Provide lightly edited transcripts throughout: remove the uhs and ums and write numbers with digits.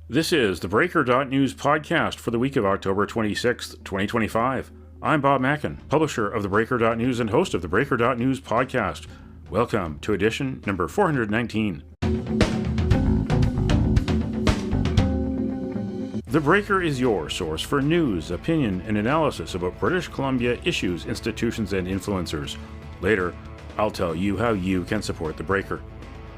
This is the Breaker.News podcast for the week of October 26th, 2025. I'm Bob Mackin, publisher of the Breaker.News and host of the Breaker.News podcast. Welcome to edition number 419. The Breaker is your source for news, opinion, and analysis about British Columbia issues, institutions, and influencers. Later, I'll tell you how you can support the Breaker.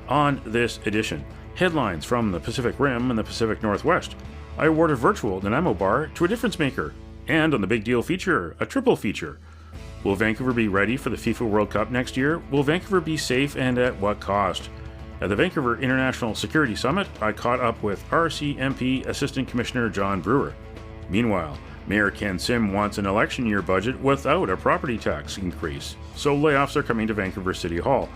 On this edition, headlines from the Pacific Rim and the Pacific Northwest. I award a virtual Nanaimo bar to a difference maker. And on the Big Deal feature, a triple feature. Will Vancouver be ready for the FIFA World Cup next year? Will Vancouver be safe, and at what cost? At the Vancouver International Security Summit, I caught up with RCMP Assistant Commissioner John Brewer. Meanwhile, Mayor Ken Sim wants an election year budget without a property tax increase, so layoffs are coming to Vancouver City Hall.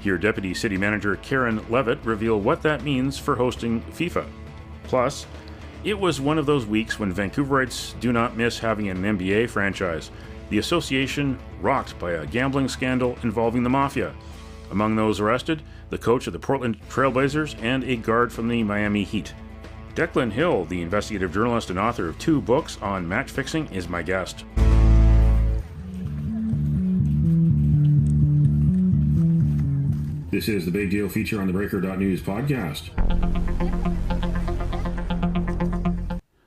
Hear Deputy City Manager Karen Levitt reveal what that means for hosting FIFA. Plus, it was one of those weeks when Vancouverites do not miss having an NBA franchise. The association rocked by a gambling scandal involving the Mafia. Among those arrested, the coach of the Portland Trailblazers and a guard from the Miami Heat. Declan Hill, the investigative journalist and author of 2 books on match fixing, is my guest. This is the Big Deal feature on the Breaker.News podcast.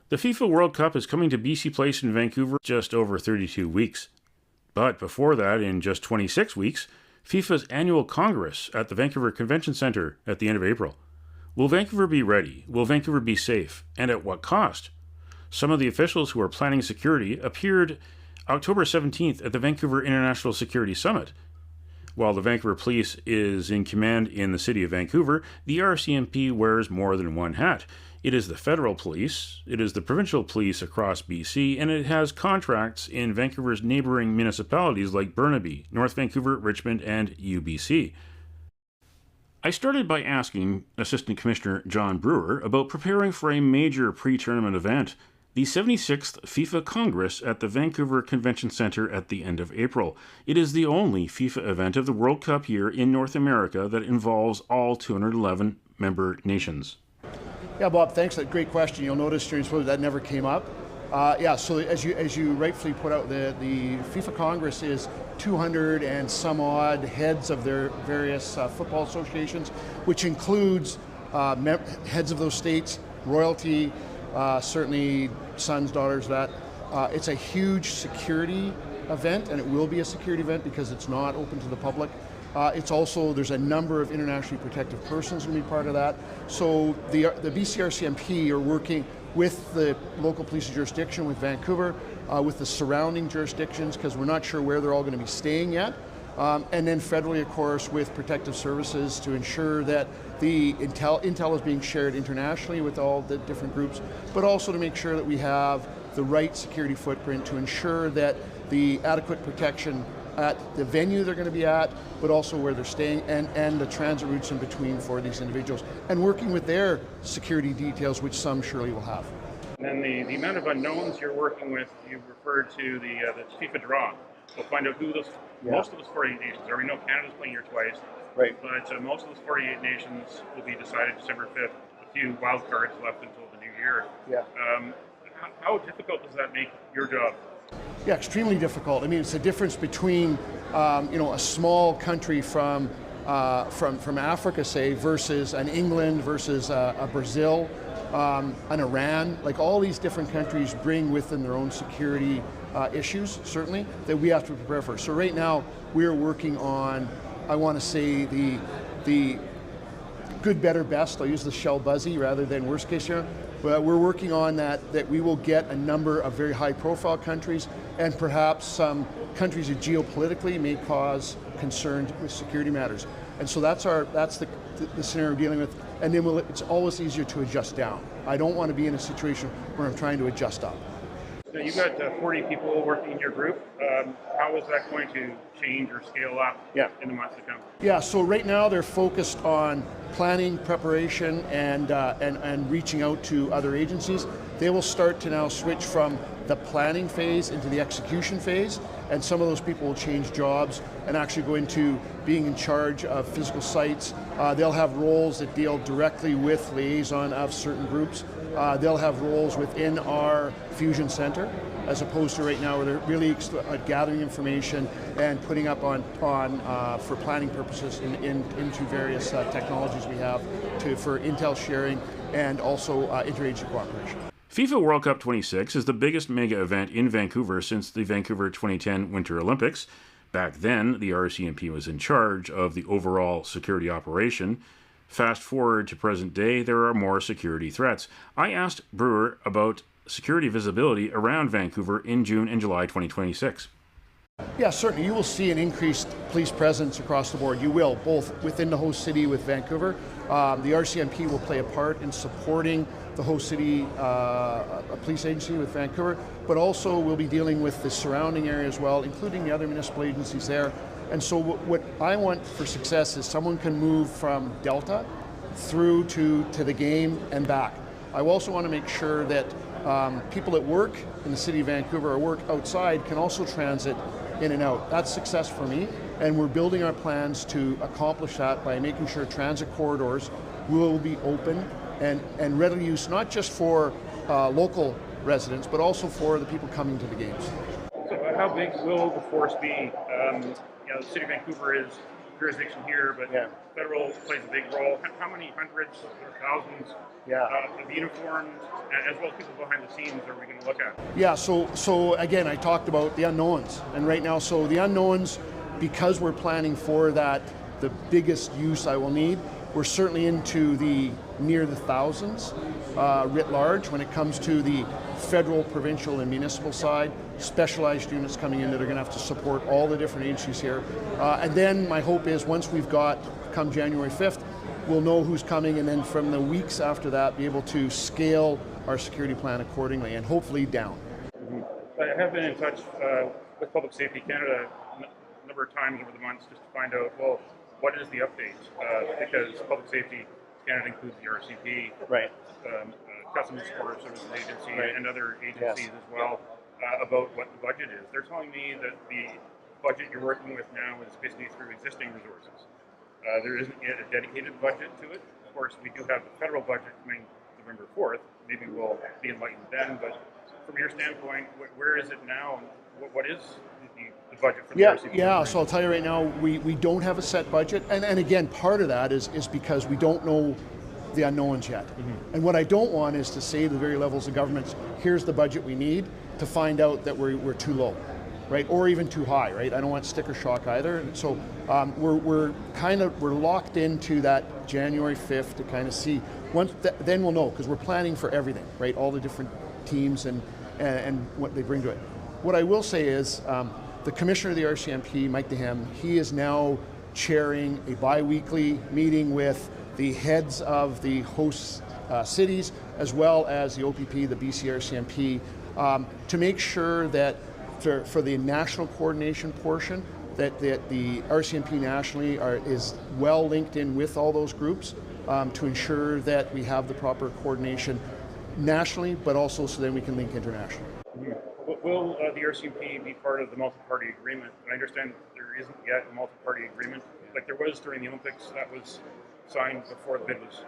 The FIFA World Cup is coming to BC Place in Vancouver just over 32 weeks. But before that, in just 26 weeks, FIFA's annual Congress at the Vancouver Convention Centre at the end of April. Will Vancouver be ready? Will Vancouver be safe? And at what cost? Some of the officials who are planning security appeared October 17th at the Vancouver International Security Summit. While the Vancouver Police is in command in the city of Vancouver, the RCMP wears more than one hat. It is the federal police, it is the provincial police across BC, and it has contracts in Vancouver's neighbouring municipalities like Burnaby, North Vancouver, Richmond, and UBC. I started by asking Assistant Commissioner John Brewer about preparing for a major pre-tournament event, the 76th FIFA Congress at the Vancouver Convention Centre at the end of April. It is the only FIFA event of the World Cup year in North America that involves all 211 member nations. Yeah, Bob, thanks. That's a great question. You'll notice during this that never came up. So as you rightfully put out, the FIFA Congress is 200 and some odd heads of their various football associations, which includes heads of those states, royalty, certainly sons, daughters, that. It's a huge security event, and it will be a security event because it's not open to the public. It's also, there's a number of internationally protected persons going to be part of that. So the BCRCMP are working with the local police jurisdiction, with Vancouver, with the surrounding jurisdictions, because we're not sure where they're all going to be staying yet. And then federally, of course, with protective services to ensure that the intel is being shared internationally with all the different groups, but also to make sure that we have the right security footprint to ensure that the adequate protection at the venue they're going to be at, but also where they're staying, and the transit routes in between for these individuals, and working with their security details, which some surely will have. And then the amount of unknowns you're working with, you referred to the FIFA draw. We'll find out who most of those 48 nations are. We know Canada's playing here twice, right? But most of those 48 nations will be decided December 5th. A few wild cards left until the new year. Yeah. How difficult does that make your job? Yeah, extremely difficult. I mean, it's a difference between a small country from Africa, say, versus an England, versus a Brazil, an Iran. Like, all these different countries bring within their own security issues, certainly, that we have to prepare for. So right now, we're working on, I want to say, the good, better, best. I'll use the shell buzzy rather than worst case scenario. But we're working on that we will get a number of very high profile countries, and perhaps some countries that geopolitically may cause concern with security matters. And so that's the scenario we're dealing with. And then it's always easier to adjust down. I don't want to be in a situation where I'm trying to adjust up. So you've got 40 people working in your group. How is that going to change or scale up in the months to come? Yeah, so right now they're focused on planning, preparation, and reaching out to other agencies. They will start to now switch from the planning phase into the execution phase, and some of those people will change jobs and actually go into being in charge of physical sites. They'll have roles that deal directly with liaison of certain groups. they'll have roles within our fusion center, as opposed to right now where they're really gathering information and putting up on for planning purposes into various technologies we have for intel sharing and also interagency cooperation. FIFA World Cup 26 is the biggest mega event in Vancouver since the Vancouver 2010 Winter Olympics. Back then, the RCMP was in charge of the overall security operation. Fast forward to present day, there are more security threats. I asked Brewer about security visibility around Vancouver in June and July 2026. Yeah, certainly. You will see an increased police presence across the board. You will, both within the host city with Vancouver. The RCMP will play a part in supporting the host city police agency with Vancouver, but also we'll be dealing with the surrounding area as well, including the other municipal agencies there. And so what I want for success is someone can move from Delta through to the game and back. I also want to make sure that people that work in the city of Vancouver or work outside can also transit in and out. That's success for me, and we're building our plans to accomplish that by making sure transit corridors will be open and readily used, not just for local residents, but also for the people coming to the games. So how big will the force be? The city of Vancouver is jurisdiction here, but federal plays a big role. How many hundreds or thousands of uniformed, as well as people behind the scenes, are we going to look at? Yeah, so again, I talked about the unknowns, and right now, so the unknowns, because we're planning for that, the biggest use I will need, we're certainly into the near the thousands writ large when it comes to the federal, provincial, and municipal side. Specialized units coming in that are going to have to support all the different agencies here. And then my hope is once we've got, come January 5th, we'll know who's coming, and then from the weeks after that, be able to scale our security plan accordingly and hopefully down. Mm-hmm. I have been in touch with Public Safety Canada a number of times over the months just to find out, well, what is the update? Because Public Safety Canada includes the RCP, right. Customs Border Services Agency, right. And other agencies as well, about what the budget is. They're telling me that the budget you're working with now is basically through existing resources. There isn't yet a dedicated budget to it. Of course, we do have the federal budget coming November 4th. Maybe we'll be enlightened then, but from your standpoint, where is it now? And what is the budget for the RCP? Yeah, so I'll tell you right now, we don't have a set budget. And again, part of that is because we don't know the unknowns yet. Mm-hmm. And what I don't want is to say to the very levels of governments, here's the budget we need, to find out that we're too low, right? Or even too high, right? I don't want sticker shock either. And so we're locked into that January 5th to kind of see, then we'll know, because we're planning for everything, right? All the different teams and what they bring to it. What I will say is, the commissioner of the RCMP, Mike DeHem, he is now chairing a bi-weekly meeting with the heads of the host cities, as well as the OPP, the BC RCMP, to make sure that for the national coordination portion, that the RCMP nationally is well linked in with all those groups to ensure that we have the proper coordination nationally, but also so then we can link internationally. Mm-hmm. Will the RCMP be part of the multi-party agreement? I understand there isn't yet a multi-party agreement, like there was during the Olympics. That was signed before the bid was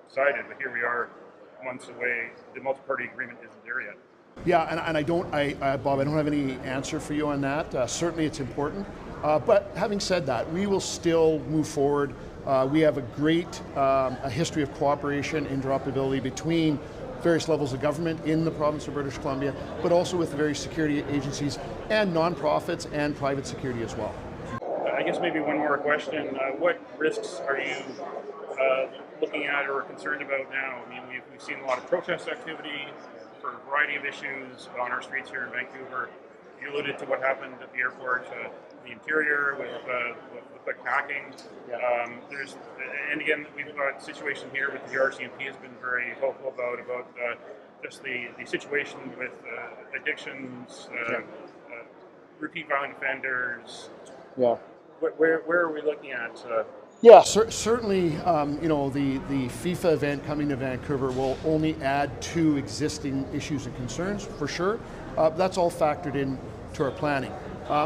decided, but here we are months away. The multi-party agreement isn't there yet. Yeah, and Bob, I don't have any answer for you on that. Certainly it's important, but having said that, we will still move forward. We have a great a history of cooperation, interoperability between various levels of government in the province of British Columbia, but also with the various security agencies and nonprofits and private security as well. I guess maybe one more question. What risks are you looking at or concerned about now? I mean, we've seen a lot of protest activity for a variety of issues on our streets here in Vancouver. You alluded to what happened at the airport, the interior with hacking. Yeah. And again, we've got a situation here with the RCMP has been very hopeful about just the situation with addictions, repeat violent offenders. Yeah. Where are we looking at? Yeah, certainly, the FIFA event coming to Vancouver will only add to existing issues and concerns, for sure. That's all factored in to our planning.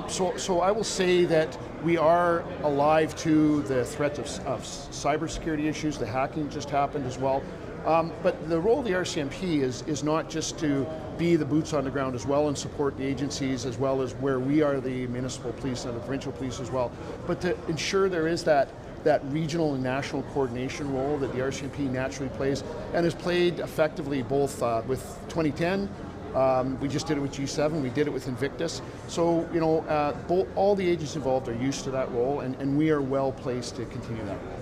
So I will say that we are alive to the threat of cybersecurity issues. The hacking just happened as well. But the role of the RCMP is not just to be the boots on the ground as well and support the agencies as well as where we are the municipal police and the provincial police as well, but to ensure there is that regional and national coordination role that the RCMP naturally plays and has played effectively both with 2010. We just did it with G7, we did it with Invictus. So, all the agents involved are used to that role, and we are well placed to continue that role.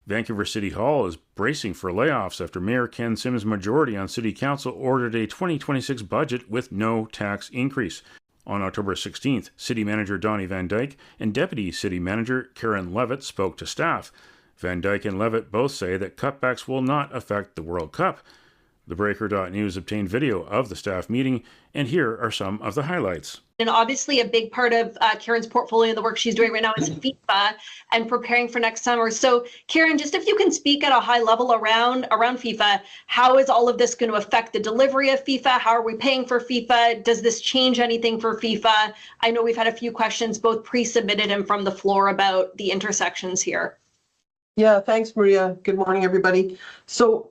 Vancouver City Hall is bracing for layoffs after Mayor Ken Sims' majority on City Council ordered a 2026 budget with no tax increase. On October 16th, City Manager Donnie Van Dyke and Deputy City Manager Karen Levitt spoke to staff. Van Dyke and Levitt both say that cutbacks will not affect the World Cup. TheBreaker.news obtained video of the staff meeting, and here are some of the highlights. And obviously a big part of Karen's portfolio and the work she's doing right now is FIFA and preparing for next summer. So Karen, just if you can speak at a high level around FIFA, how is all of this going to affect the delivery of FIFA? How are we paying for FIFA? Does this change anything for FIFA? I know we've had a few questions, both pre-submitted and from the floor, about the intersections here. Yeah, thanks, Maria. Good morning, everybody. So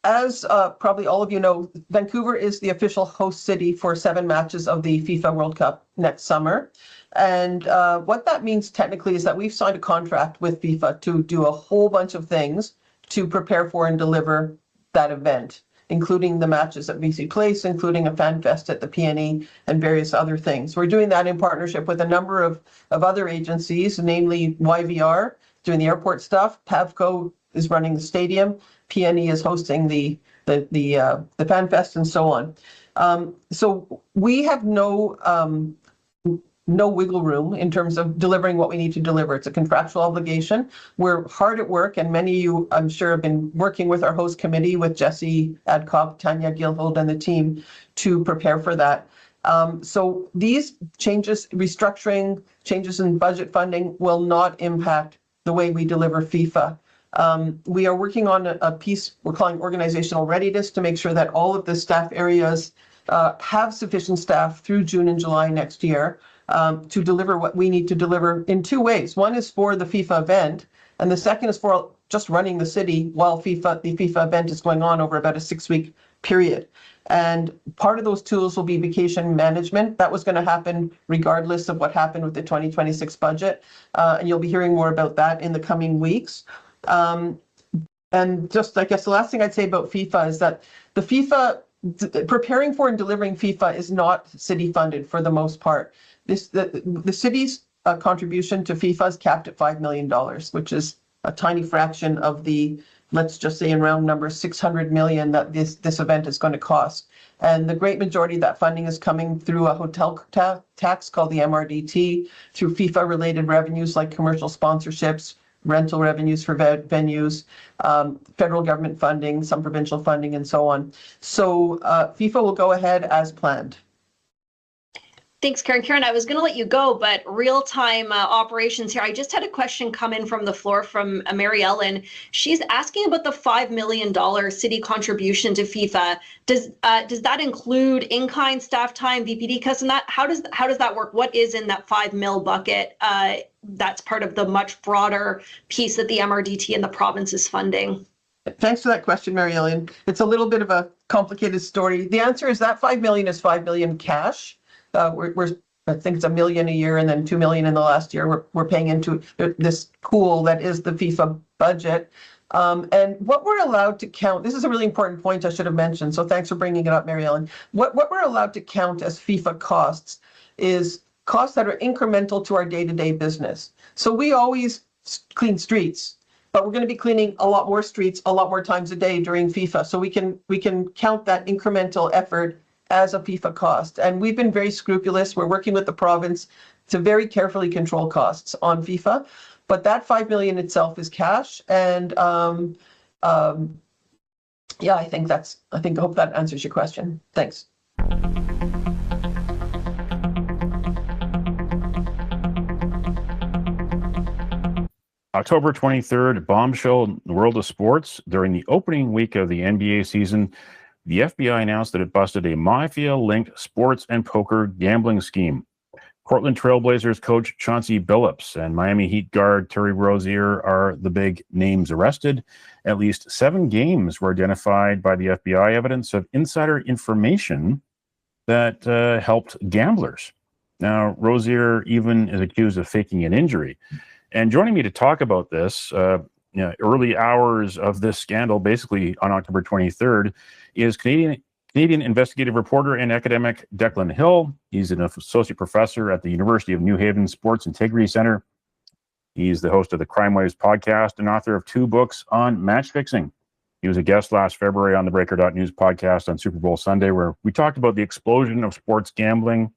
as probably all of you know, Vancouver is the official host city for 7 matches of the FIFA World Cup next summer. And what that means technically is that we've signed a contract with FIFA to do a whole bunch of things to prepare for and deliver that event, including the matches at BC Place, including a fan fest at the PNE and various other things. We're doing that in partnership with a number of other agencies, namely YVR, doing the airport stuff, PAVCO is running the stadium, PNE is hosting the fan fest, and so on. So we have no wiggle room in terms of delivering what we need to deliver. It's a contractual obligation. We're hard at work, and many of you, I'm sure, have been working with our host committee, with Jesse Adcock, Tanya Gilhold, and the team to prepare for that. So these changes, restructuring, changes in budget funding will not impact the way we deliver FIFA. We are working on a piece we're calling organizational readiness to make sure that all of the staff areas have sufficient staff through June and July next year to deliver what we need to deliver in 2 ways. One is for the FIFA event, and the second is for just running the city while the FIFA event is going on over about a 6-week period. And part of those tools will be vacation management. That was going to happen regardless of what happened with the 2026 budget. And you'll be hearing more about that in the coming weeks. And just, I guess, the last thing I'd say about FIFA is that the FIFA, preparing for and delivering FIFA is not city funded for the most part. The city's contribution to FIFA is capped at $5 million, which is a tiny fraction of the, let's just say in round numbers, 600 million that this event is going to cost. And the great majority of that funding is coming through a hotel tax called the MRDT, through FIFA related revenues like commercial sponsorships, rental revenues for venues, federal government funding, some provincial funding, and so on. So FIFA will go ahead as planned. Thanks, Karen. Karen, I was going to let you go, but real-time operations here. I just had a question come in from the floor from Mary Ellen. She's asking about the $5 million city contribution to FIFA. Does that include in-kind staff time, VPD costs, and that? How does that work? What is in that $5 million bucket? That's part of the much broader piece that the MRDT and the province is funding. Thanks for that question, Mary Ellen. It's a little bit of a complicated story. The answer is that $5 million is $5 million cash. I think it's $1 million a year and then $2 million in the last year. We're paying into this pool that is the FIFA budget. And what we're allowed to count, this is a really important point I should have mentioned, so thanks for bringing it up, Mary Ellen. What we're allowed to count as FIFA costs is costs that are incremental to our day-to-day business. So we always clean streets, but we're going to be cleaning a lot more streets a lot more times a day during FIFA. So we can count that incremental effort as a FIFA cost. And we've been very scrupulous. We're working with the province to very carefully control costs on FIFA. But that $5 million itself is cash. And yeah, I hope that answers your question. Thanks. October 23rd, bombshell in the world of sports. During the opening week of the NBA season, the FBI announced that it busted a mafia-linked sports and poker gambling scheme. Portland Trailblazers coach Chauncey Billups and Miami Heat guard Terry Rozier are the big names arrested. At least 7 games were identified by the FBI, evidence of insider information that helped gamblers. Now, Rozier even is accused of faking an injury. And joining me to talk about this, early hours of this scandal, basically on October 23rd, is Canadian investigative reporter and academic Declan Hill. He's an associate professor at the University of New Haven Sports Integrity Center. He's the host of the Crime Waves podcast and author of 2 books on match fixing. He was a guest last February on the Breaker.News podcast on Super Bowl Sunday, where we talked about the explosion of sports gambling,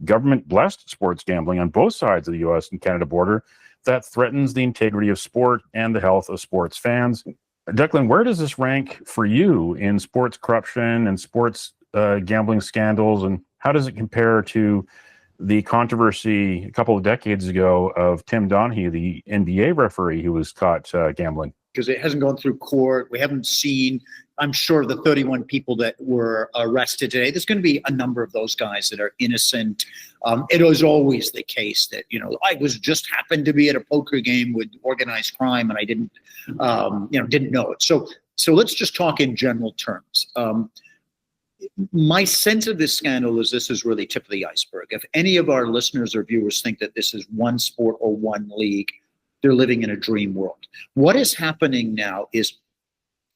government-blessed sports gambling on both sides of the U.S. and Canada border that threatens the integrity of sport and the health of sports fans. Declan, where does this rank for you in sports corruption and sports gambling scandals, and how does it compare to the controversy a couple of decades ago of Tim Donahue, the NBA referee who was caught gambling? Because it hasn't gone through court. We haven't seen, I'm sure, the 31 people that were arrested today. There's going to be a number of those guys that are innocent. It was always the case that, I was just happened to be at a poker game with organized crime and I didn't know it. So let's just talk in general terms. My sense of this scandal is this is really tip of the iceberg. If any of our listeners or viewers think that this is one sport or one league, they're living in a dream world. What is happening now is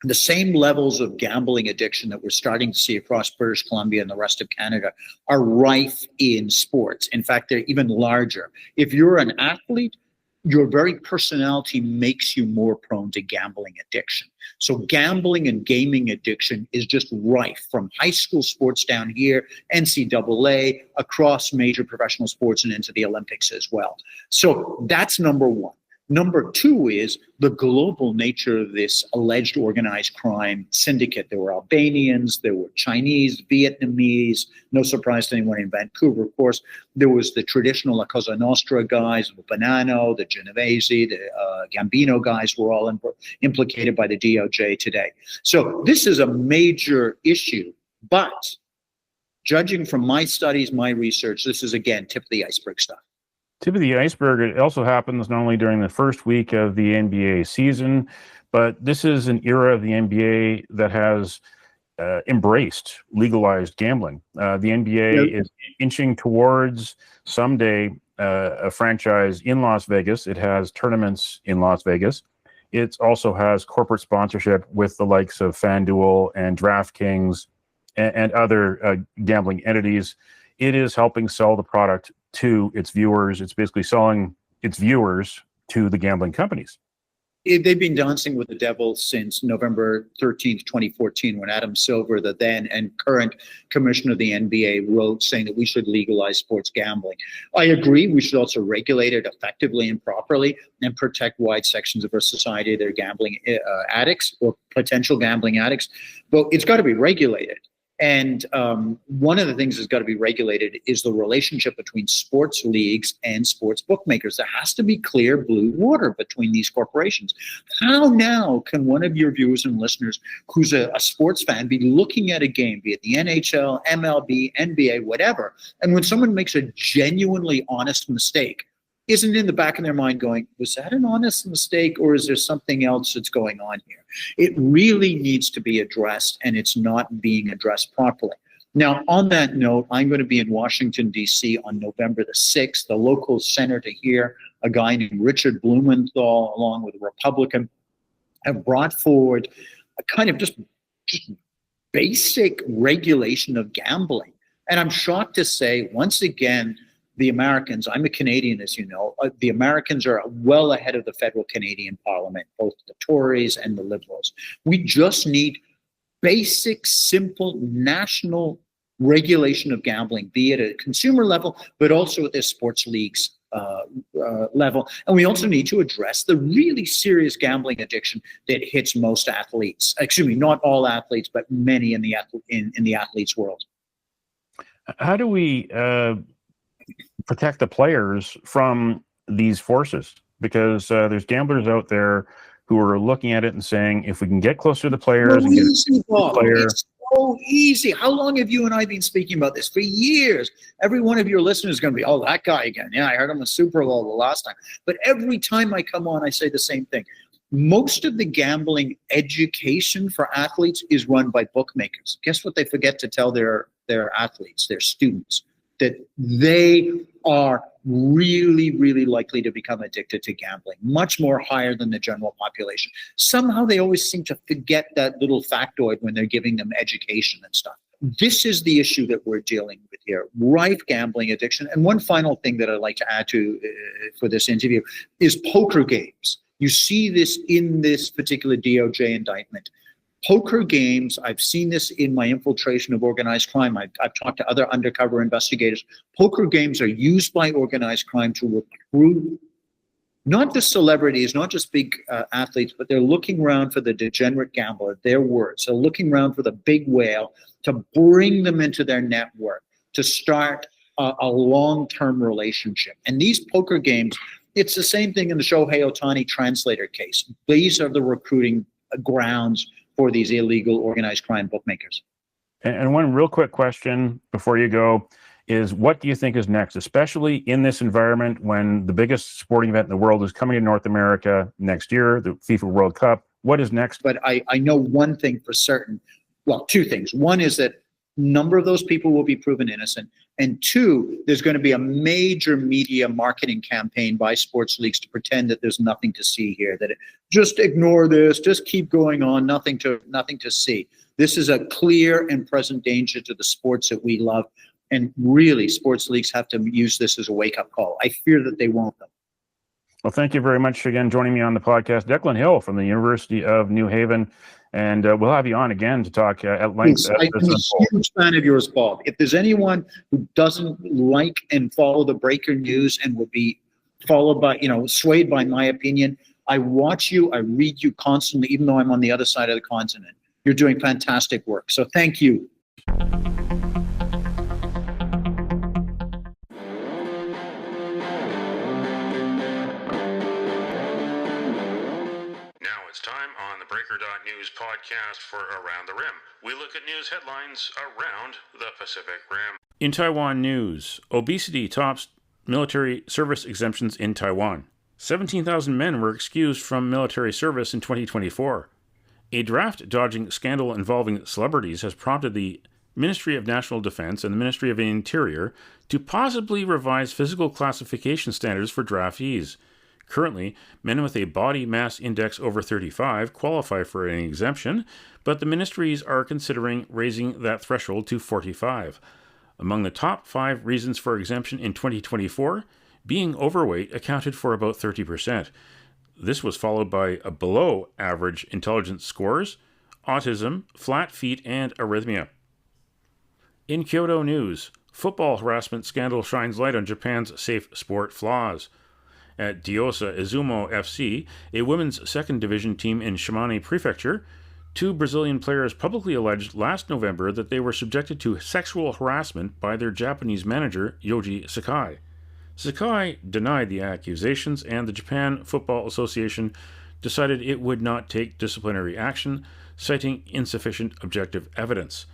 the same levels of gambling addiction that we're starting to see across British Columbia and the rest of Canada are rife in sports. In fact, they're even larger. If you're an athlete, your very personality makes you more prone to gambling addiction. So gambling and gaming addiction is just rife from high school sports down here, NCAA, across major professional sports and into the Olympics as well. So that's number one. Number two is the global nature of this alleged organized crime syndicate. There were Albanians, there were Chinese, Vietnamese, no surprise to anyone in Vancouver, of course. There was the traditional La Cosa Nostra guys, the Bonanno, the Genovese, the Gambino guys were all implicated by the DOJ today. So this is a major issue, but judging from my studies, my research, this is, again, tip of the iceberg stuff. Tip of the iceberg, it also happens not only during the first week of the NBA season, but this is an era of the NBA that has embraced legalized gambling. The NBA is inching towards someday a franchise in Las Vegas. It has tournaments in Las Vegas. It also has corporate sponsorship with the likes of FanDuel and DraftKings and other gambling entities. It is helping sell the product to its viewers. It's basically selling its viewers to the gambling companies. They've been dancing with the devil since November 13th, 2014, when Adam Silver, the then and current commissioner of the NBA, wrote saying that we should legalize sports gambling. I agree. We should also regulate it effectively and properly and protect wide sections of our society that are gambling addicts or potential gambling addicts. But it's got to be regulated. And one of the things that's got to be regulated is the relationship between sports leagues and sports bookmakers. There has to be clear blue water between these corporations. How now can one of your viewers and listeners who's a sports fan be looking at a game, be it the NHL, MLB, NBA, whatever, and when someone makes a genuinely honest mistake, isn't in the back of their mind going, was that an honest mistake or is there something else that's going on here? It really needs to be addressed, and it's not being addressed properly. Now, on that note, I'm going to be in Washington, D.C. on November the 6th. The local senator here, a guy named Richard Blumenthal, along with a Republican, have brought forward a kind of just basic regulation of gambling. And I'm shocked to say, once again, the Americans, I'm a Canadian, as you know, the Americans are well ahead of the federal Canadian Parliament, both the Tories and the Liberals. We just need basic, simple, national regulation of gambling, be it at a consumer level, but also at the sports leagues level. And we also need to address the really serious gambling addiction that hits most athletes. Excuse me, not all athletes, but many in the athletes' world. How do we protect the players from these forces? Because there's gamblers out there who are looking at it and saying, if we can get closer to the players and get the player, so easy. How long have you and I been speaking about this? For years. Every one of your listeners is going to be, oh, that guy again. Yeah, I heard him in Super Bowl the last time. But every time I come on, I say the same thing. Most of the gambling education for athletes is run by bookmakers. Guess what they forget to tell their athletes, their students? That they are really, really likely to become addicted to gambling, much more higher than the general population. Somehow they always seem to forget that little factoid when they're giving them education and stuff. This is the issue that we're dealing with here, rife gambling addiction. And one final thing that I'd like to add to for this interview is poker games. You see this in this particular DOJ indictment. Poker games, I've seen this in my infiltration of organized crime. I've talked to other undercover investigators. Poker games are used by organized crime to recruit not just celebrities, not just big athletes, but they're looking around for the degenerate gambler, their words. They're looking around for the big whale to bring them into their network, to start a long-term relationship. And these poker games, it's the same thing in the Shohei Ohtani translator case. These are the recruiting grounds for these illegal organized crime bookmakers. And one real quick question before you go is, what do you think is next, especially in this environment when the biggest sporting event in the world is coming to North America next year, the FIFA World Cup? What is next? But I know one thing for certain. Well, two things. One is that a number of those people will be proven innocent. And two, there's going to be a major media marketing campaign by sports leagues to pretend that there's nothing to see here, that just ignore this, just keep going on, nothing to see. This is a clear and present danger to the sports that we love. And really, sports leagues have to use this as a wake-up call. I fear that they won't, though. Well, thank you very much again joining me on the podcast. Declan Hill from the University of New Haven. And we'll have you on again to talk at length. I'm a huge fan of yours, Bob. If there's anyone who doesn't like and follow the breaker news and would be followed by, swayed by my opinion, I watch you, I read you constantly, even though I'm on the other side of the continent. You're doing fantastic work. So thank you. Time on the Breaker.News podcast for Around the Rim. We look at news headlines around the Pacific Rim. In Taiwan news, obesity tops military service exemptions in Taiwan. 17,000 men were excused from military service in 2024. A draft-dodging scandal involving celebrities has prompted the Ministry of National Defense and the Ministry of the Interior to possibly revise physical classification standards for draftees. Currently, men with a body mass index over 35 qualify for an exemption, but the ministries are considering raising that threshold to 45. Among the top 5 reasons for exemption in 2024, being overweight accounted for about 30%. This was followed by a below-average intelligence scores, autism, flat feet, and arrhythmia. In Kyoto news, football harassment scandal shines light on Japan's safe sport flaws. At Diosa Izumo FC, a women's second division team in Shimane Prefecture, 2 Brazilian players publicly alleged last November that they were subjected to sexual harassment by their Japanese manager, Yoji Sakai. Sakai denied the accusations, and the Japan Football Association decided it would not take disciplinary action, citing insufficient objective evidence.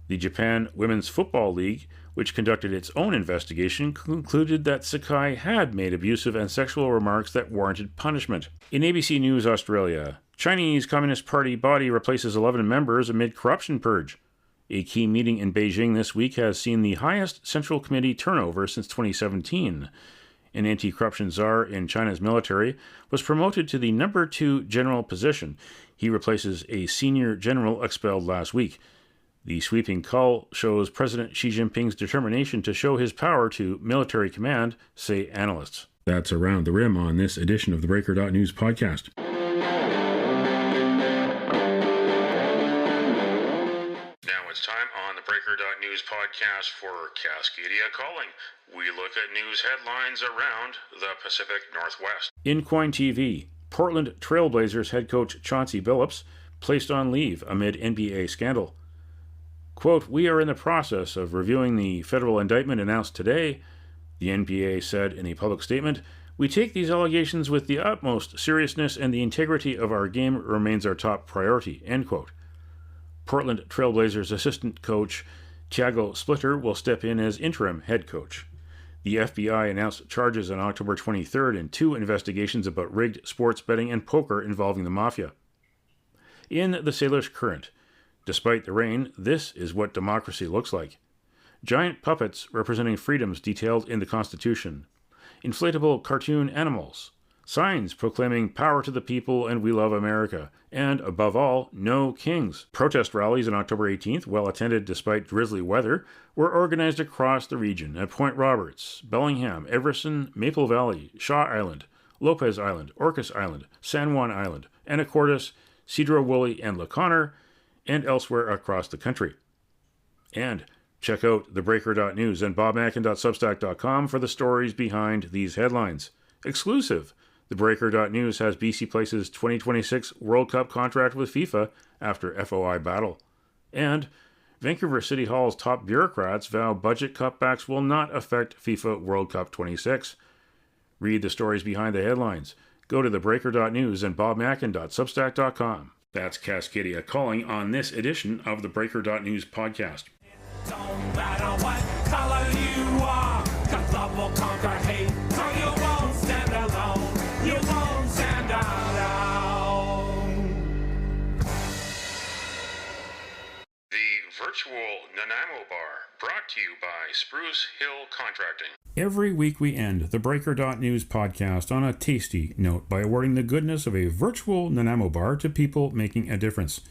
The Japan Women's Football League, which conducted its own investigation, concluded that Sakai had made abusive and sexual remarks that warranted punishment. In ABC News Australia, Chinese Communist Party body replaces 11 members amid corruption purge. A key meeting in Beijing this week has seen the highest Central Committee turnover since 2017. An anti-corruption czar in China's military was promoted to the number 2 general position. He replaces a senior general expelled last week. The sweeping call shows President Xi Jinping's determination to show his power to military command, say analysts. That's Around the Rim on this edition of the Breaker.News podcast. Now it's time on the Breaker.News podcast for Cascadia Calling. We look at news headlines around the Pacific Northwest. In Coin TV, Portland Trailblazers head coach Chauncey Billups placed on leave amid NBA scandal. Quote, "We are in the process of reviewing the federal indictment announced today," the NBA said in a public statement. "We take these allegations with the utmost seriousness, and the integrity of our game remains our top priority," end quote. Portland Trailblazers assistant coach Thiago Splitter will step in as interim head coach. The FBI announced charges on October 23rd in 2 investigations about rigged sports betting and poker involving the mafia. In the Salish Current, despite the rain, this is what democracy looks like. Giant puppets representing freedoms detailed in the Constitution. Inflatable cartoon animals. Signs proclaiming power to the people and we love America. And, above all, no kings. Protest rallies on October 18th, well attended despite drizzly weather, were organized across the region at Point Roberts, Bellingham, Everson, Maple Valley, Shaw Island, Lopez Island, Orcas Island, San Juan Island, Anacortes, Cedro-Woolley, and LeConnor, and elsewhere across the country. And check out thebreaker.news and bobmackin.substack.com for the stories behind these headlines. Exclusive! TheBreaker.news has BC Place's 2026 World Cup contract with FIFA after FOI battle. And Vancouver City Hall's top bureaucrats vow budget cutbacks will not affect FIFA World Cup 26. Read the stories behind the headlines. Go to thebreaker.news and bobmackin.substack.com. That's Cascadia calling on this edition of the Breaker.news podcast. Don't matter what color you are, 'cause love will conquer hate, so you won't stand alone. You won't stand alone. The virtual Nanaimo Bar, brought to you by Spruce Hill Contracting. Every week we end the Breaker.news podcast on a tasty note by awarding the goodness of a virtual Nanaimo bar to people making a difference.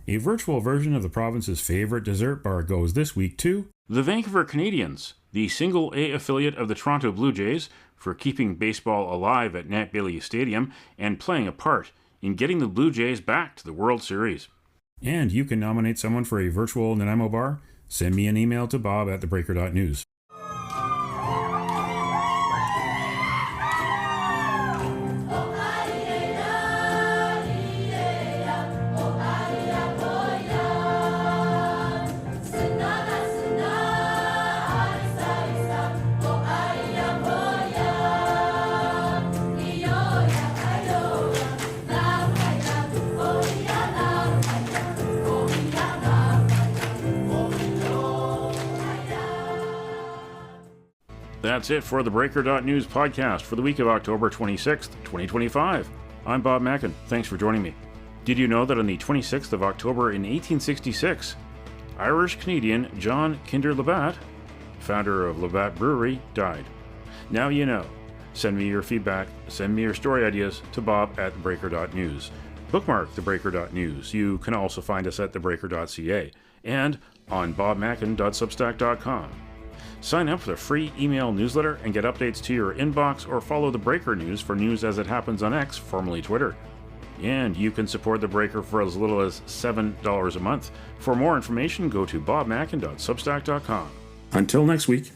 A virtual version of the province's favorite dessert bar goes this week to the Vancouver Canadians, the single A affiliate of the Toronto Blue Jays, for keeping baseball alive at Nat Bailey Stadium and playing a part in getting the Blue Jays back to the World Series. And you can nominate someone for a virtual Nanaimo bar. Send me an email to bob@thebreaker.news. That's it for the Breaker.news podcast for the week of October 26th, 2025. I'm Bob Mackin. Thanks for joining me. Did you know that on the 26th of October in 1866, Irish-Canadian John Kinder Labatt, founder of Labatt Brewery, died? Now you know. Send me your feedback, send me your story ideas to bob@thebreaker.news. Bookmark thebreaker.news. You can also find us at thebreaker.ca and on bobmackin.substack.com. Sign up for the free email newsletter and get updates to your inbox, or follow The Breaker News for news as it happens on X, formerly Twitter. And you can support The Breaker for as little as $7 a month. For more information, go to bobmackin.substack.com. Until next week.